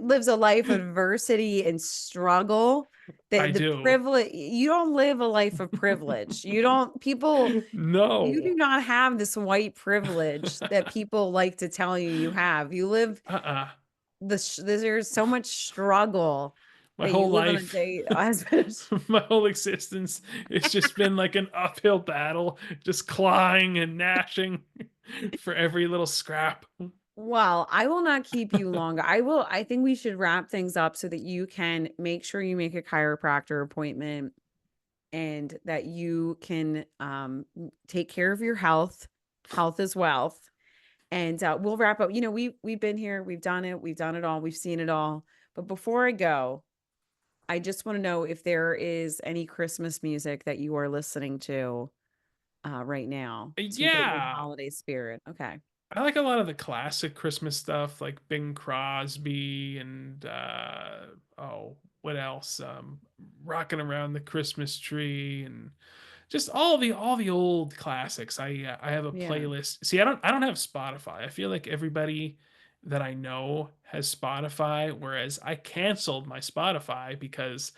lives a life of adversity and struggle. I The do. privilege, you don't live a life of privilege. You don't, people, you do No. not have this white privilege that people like to tell you you have. You live Uh-uh. there's so much struggle My that you whole live on a life, day as my whole existence, it's just been like an uphill battle, just clawing and gnashing for every little scrap. well, I will not keep you longer. I think we should wrap things up so that you can make sure you make a chiropractor appointment and that you can take care of your health. Health is wealth. And we'll wrap up. You know, we've been here, we've done it all, we've seen it all. But before I go, I just want to know if there is any Christmas music that you are listening to right now to get you in the Yeah. holiday spirit. Okay. I like a lot of the classic Christmas stuff like Bing Crosby and oh, what else? Rocking Around the Christmas Tree and just all the old classics. I have a Yeah. playlist. See, I don't have Spotify. I feel like everybody that I know has Spotify, whereas I canceled my Spotify because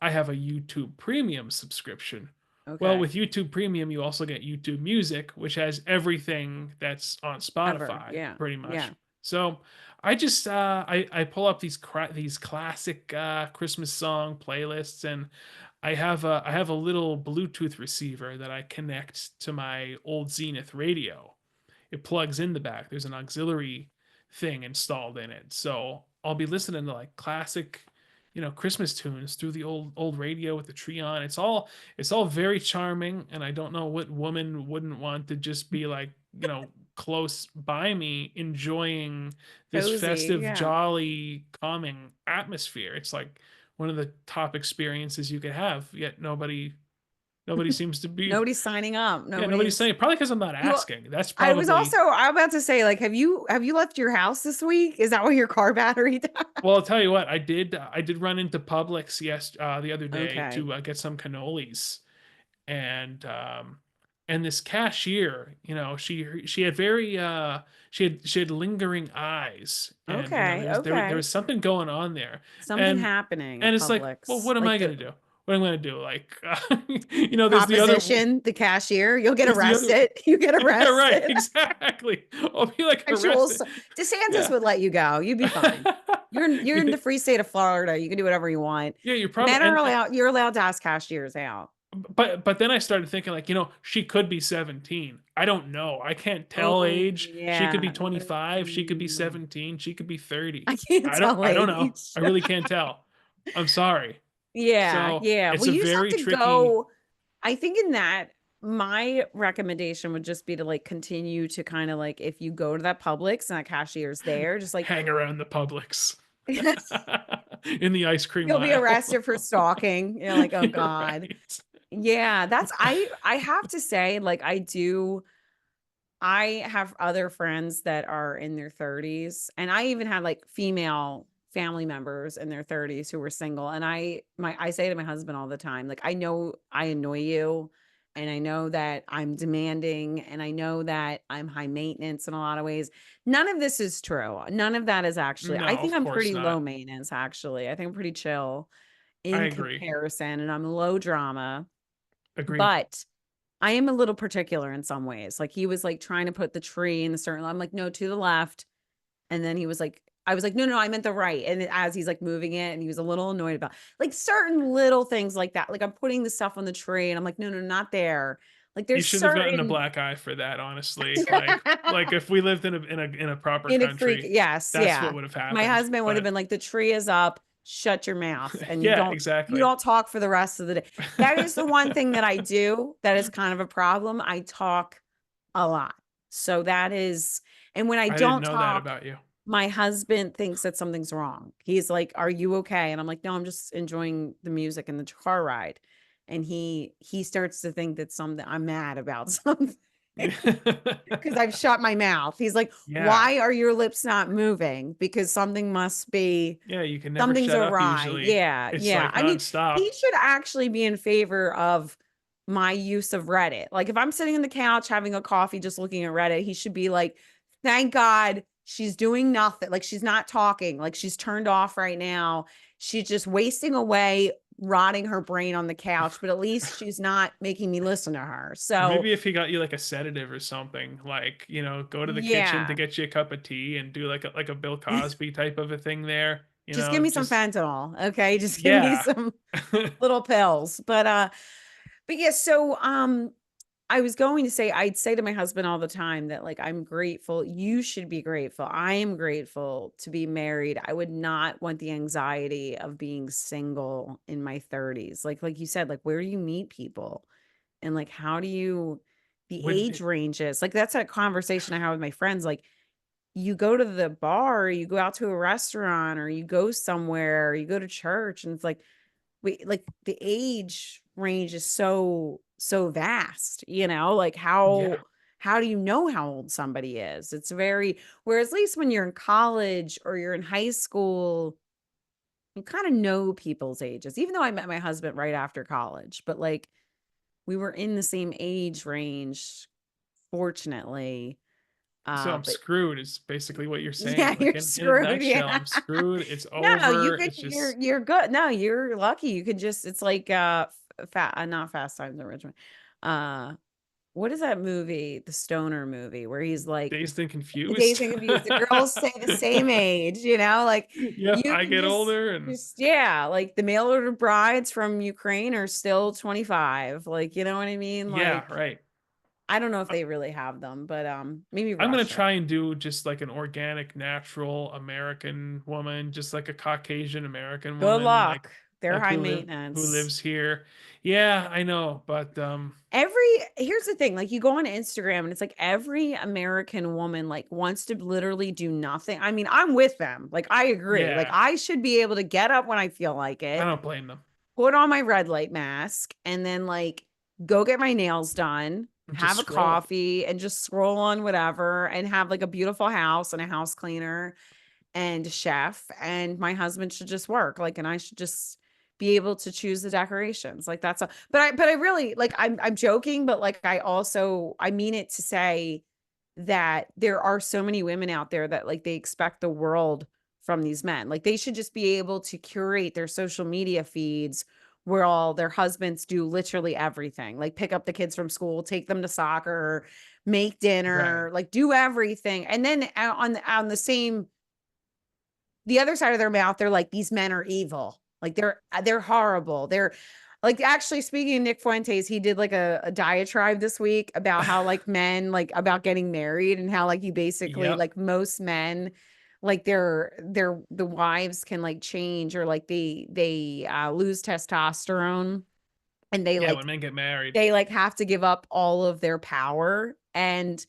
I have a YouTube Premium subscription. Well, Okay. with YouTube Premium, you also get YouTube Music, which has everything that's on Ever. Spotify, Yeah. pretty Yeah. much. So I just I pull up these classic Christmas song playlists, and I have a little Bluetooth receiver that I connect to my old Zenith radio. It plugs in the back. There's an auxiliary thing installed in it. So I'll be listening to like classic, Christmas tunes through the old radio with the tree on. It's all very charming, and I don't know what woman wouldn't want to just be like, close by me enjoying this Cozy. festive, Yeah. jolly, calming atmosphere. It's like one of the top experiences you could have, yet nobody seems to be. Nobody's signing up. Yeah, nobody's Nobody's saying, probably because I'm not you asking. That's I was probably. also I'm about to say, like, have you left your house this week? Is that why your car battery died? Well, I'll tell you what, I did run into Publix the other day Okay. to get some cannolis, and this cashier, she had very she had lingering eyes, and Okay. there Okay. was something going on there, Something and happening at it's like, well, Publix. what am Like I the gonna do? What am I gonna do? Like, there's the other. proposition, the cashier, you'll get There's the other. arrested. You get Yeah, right, arrested. exactly. I'll be like Actual arrested. DeSantis Yeah. would let you go. You'd be fine. You're in the free state of Florida. You can do whatever you want. Yeah, you're probably Men are allowed. You're allowed to ask cashiers out. but then I started thinking like, she could be 17. I don't know. I can't tell Oh age. She could be yeah. 25, she could be Mm. 17, she could be 30. I can't tell I don't know. age. I really can't tell. I'm sorry. Yeah, So, yeah. it's Well, a you just have very to tricky go. I think in that, my recommendation would just be to like continue to kind of like if you go to that Publix and that cashier's there, just like hang around the Publix in the ice cream you'll be aisle. arrested for stalking. You're like, oh God. Right. Yeah, that's I have to say, like I have other friends that are in their 30s, and I even had like female family members in their 30s who were single. And I say to my husband all the time, like, I know I annoy you, and I know that I'm demanding, and I know that I'm high maintenance in a lot of ways. None of this is true. None of that is actually, No, I think of I'm course pretty low not. maintenance, actually. I think I'm pretty chill I in agree. comparison, and I'm low drama, Agreed. but I am a little particular in some ways. Like he was like trying to put the tree in the certain, I'm like, no, to the left. And then he was like, I was like, no, no, I meant the right. And as he's like moving it, and he was a little annoyed about like certain little things like that. Like I'm putting the stuff on the tree and I'm like, no, no, not there. Like You there's should have gotten a certain black eye for that, honestly. Like if we lived in a proper in a creek. country, Yes. that's what Yeah. would have My happened. husband would have But been like, the tree is up. Shut your mouth. And yeah, you exactly. don't talk for the rest of the day. That is the one thing that I do that is kind of a problem. I talk a lot. So that is, And when I I didn't don't know that talk, about you. my husband thinks that something's wrong. He's like, "Are you okay?" And I'm like, "No, I'm just enjoying the music and the car ride." And he starts to think that something I'm mad about something because I've shut my mouth. He's like, Yeah. "Why are your lips not moving? Because something must be Yeah, you can never something's shut up awry." usually. Yeah, It's yeah. like I mean, nonstop. he should actually be in favor of my use of Reddit. Like if I'm sitting on the couch having a coffee just looking at Reddit, he should be like, "Thank God she's doing nothing. Like she's not talking. Like she's turned off right now. She's just wasting away, rotting her brain on the couch, but at least she's not making me listen to her." Or So, maybe if he got you like a sedative or something, like, go to the kitchen to yeah. get you a cup of tea and do like a Bill Cosby type of a thing there, Just give me some just fentanyl, okay? Just give me yeah. some little pills. But yeah, so I was going to say I'd say to my husband all the time that like I'm grateful. You should be grateful. I am grateful to be married. I would not want the anxiety of being single in my 30s. Like you said, like where do you meet people? And like how do you the Would age ranges? Like that's a conversation I have with my friends. Like you go to the bar, or you go out to a restaurant, or you go somewhere, or you go to church, and it's like we like the age range is so vast, like yeah. how do you know how old somebody is? It's very whereas at least when you're in college or you're in high school, you kind of know people's ages. Even though I met my husband right after college, but like we were in the same age range, fortunately. So I'm But screwed is basically what you're yeah, saying. Like you're in a screwed. nutshell, Yeah. I'm screwed. It's No, you over. could It's just you're good. No, you're lucky. You could just it's like fat not Fast Times at Ridgemont. Uh what is that movie? The stoner movie where he's like dazed and Dazed confused. and Confused. The girls stay the same age, like Yep, you I can get older and yeah, like the mail order brides from Ukraine are still 25. Like, you know what I mean? yeah, Like right. I don't know if they really have them, but maybe I'm gonna Russia. try and do just like an organic, natural American woman, just like a Caucasian American Good woman, like luck. They're like high who maintenance. lives here. Yeah, I know, but Every here's the thing, like, you go on Instagram and it's like every American woman, like, wants to literally do nothing. I mean, I'm with them, like, I agree, like, yeah, I should be able to get up when I feel like I it, don't blame them. put on my red light mask, and then, like, go get my nails done, I'm just have a scrolling. coffee, and just scroll on whatever, and have, like, a beautiful house and a house cleaner, and a chef, and my husband should just work, like, and I should just be able to choose the decorations. Like that's a but I really like I'm joking, but like I mean it to say that there are so many women out there that like they expect the world from these men. Like they should just be able to curate their social media feeds where all their husbands do literally everything. Like pick up the kids from school, take them to soccer, make Right. dinner, like do everything. And then on the same the other side of their mouth, they're like, "These men are evil. Like, they're horrible. They're" like, actually, speaking of Nick Fuentes, he did, like, a diatribe this week about how, like, men like, about getting married and how, like, you basically Yep. like, most men, like, their the wives can, like, change or, like, they lose testosterone, and Yeah, when men get married. they, like, have to give up all of their power, and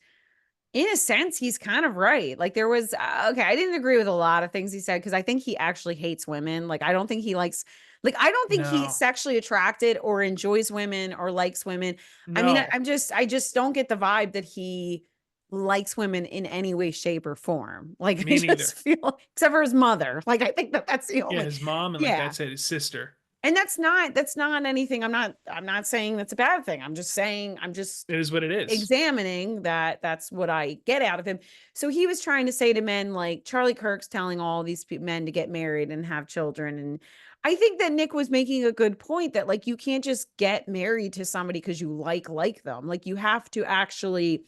in a sense, he's kind of right. Like there was okay, I didn't agree with a lot of things he said because I think he actually hates women. Like I don't think he likes like I don't think he's No. sexually attracted or enjoys women or likes women. I mean, No. I just don't get the vibe that he likes women in any way, shape, or form. Like I Me just neither. feel except for his mother. Like I think that that's the Yeah, only his mom and like yeah. that's it, his sister. And that's not anything. I'm not saying that's a bad thing. I'm just saying I'm just It is what it is. examining that that's what I get out of him. So he was trying to say to men like Charlie Kirk's telling all these men to get married and have children. And I think that Nick was making a good point that like you can't just get married to somebody because you like them. Like you have to actually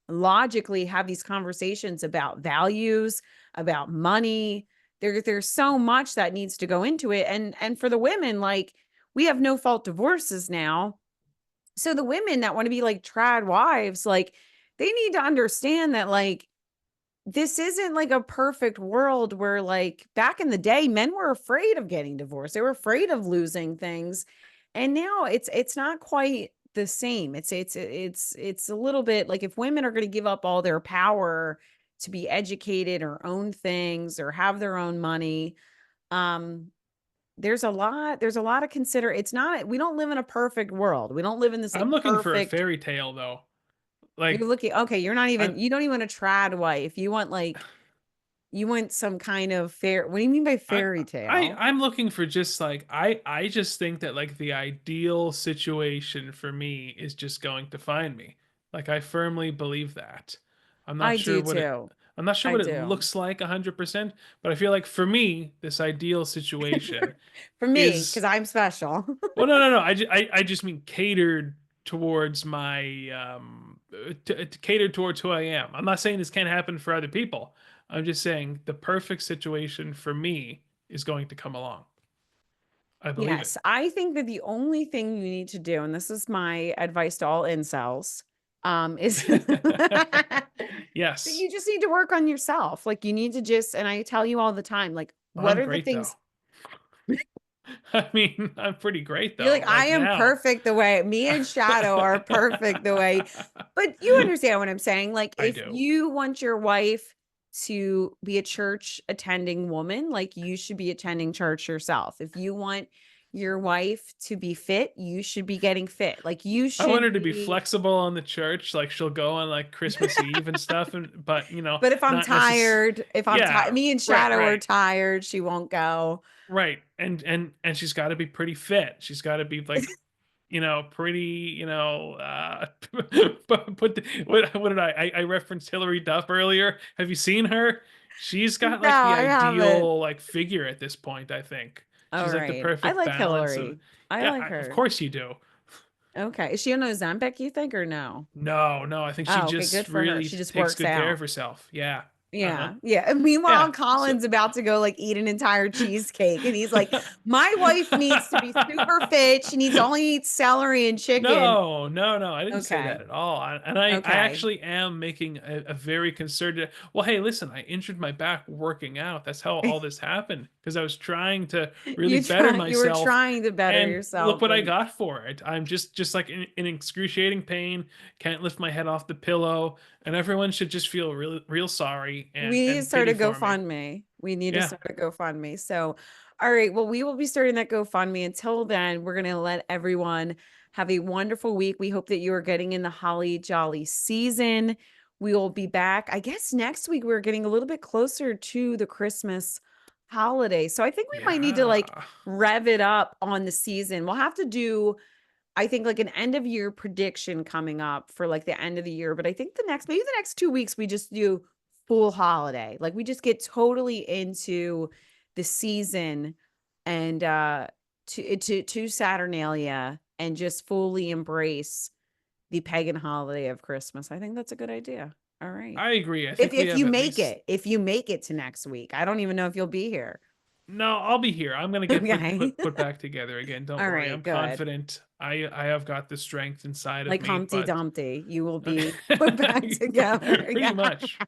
logically have these conversations about values, about money. There's so much that needs to go into it. And for the women, like we have no fault divorces now, so the women that want to be like trad wives, like they need to understand that like this isn't like a perfect world where like back in the day men were afraid of getting divorced. They were afraid of losing things. And now it's not quite the same. It's a little bit like if women are going to give up all their power to be educated or own things or have their own money. Um, there's a lot to consider. It's not we don't live in a perfect world. We don't live in this like I'm looking for a perfect fairy tale though. you're Like looking okay, you're not even I'm you don't even want a trad wife. You want some kind of fair what do you mean by I fairy tale? I'm looking for just like I just think that like the ideal situation for me is just going to find me. Like I firmly believe that. I'm not I sure do what it too. I'm not sure I what it do. looks like 100%, but I feel like for me this ideal situation For me, is because I'm special. well no. I just mean catered towards my catered towards who I am. I'm not saying this can't happen for other people. I'm just saying the perfect situation for me is going to come along. I believe it. Yes, I think that the only thing you need to do, and this is my advice to all incels, is that Yes. you just need to work on yourself. Like you need to just, and I tell you all the time, like, what I'm are the great though. things I mean, I'm pretty great you're like, though, I like am now. perfect the way me and Shadow are perfect the way, but you understand what I'm saying. Like, I if do. you want your wife to be a church attending woman, like you should be attending church yourself. If you want your wife to be fit, you should be getting fit. Like you I want her should to be be, flexible on the church, like she'll go on like Christmas Eve and stuff, and but but if I'm not necess tired, if I'm tired, yeah, me and right, Shadow are right. tired, she won't go. Right. And she's got to be pretty fit. She's got to be like, pretty, what did I referenced Hillary Duff earlier. Have you seen her? She's got No, like the I haven't. ideal like figure at this point, I think. All She's like the right. I perfect like balance of Hillary. I yeah, like of her. course you do. Okay. Is she on Ozempic, you think, or no? No, no, I think she Oh, okay, good just for her. really She just takes works good care of out. herself. Yeah. Uh-huh. Yeah, yeah. And meanwhile, Yeah. So Colin's about to go like eat an entire cheesecake, and he's like, "My wife needs to be super fit. She needs to only eat celery and chicken." No, no, no. I didn't say that Okay, at all. I okay. actually am making a very concerted. Well, hey, listen, I injured my back working out. That's how all this happened because I was trying to really better You were myself, trying to better and look yourself, what I and got for it. I'm just like in excruciating pain, can't lift my head off the pillow, and everyone should just feel real sorry we need to and start pity a for me. GoFundMe. We need to Yeah, start a GoFundMe. So, all right. Well, we will be starting that GoFundMe. Until then, we're going to let everyone have a wonderful week. We hope that you are getting in the holly jolly season. We will be back. I guess next week we're getting a little bit closer to the Christmas holiday. So I think we might need to like yeah. rev it up on the season. We'll have to do I think like an end of year prediction coming up for like the end of the year, but I think maybe the next 2 weeks we just do full holiday. Like we just get totally into the season and to Saturnalia and just fully embrace the pagan holiday of Christmas. I think that's a good idea. All right. I agree. I If think we if have you at make least it, if you make it to next week. I don't even know if you'll be here. no, I'll be here. I'm gonna get put Okay. put put back together again. Don't All worry. right, I'm good. confident. I have got the strength inside of Like me, Humpty but Dumpty, you will be put back together pretty again. much.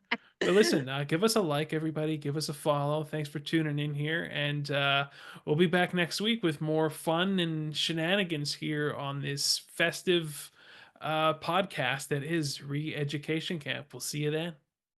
But listen, give us a like, everybody. Give us a follow. Thanks for tuning in here, and we'll be back next week with more fun and shenanigans here on this festive podcast that is Re-Education Camp. We'll see you then.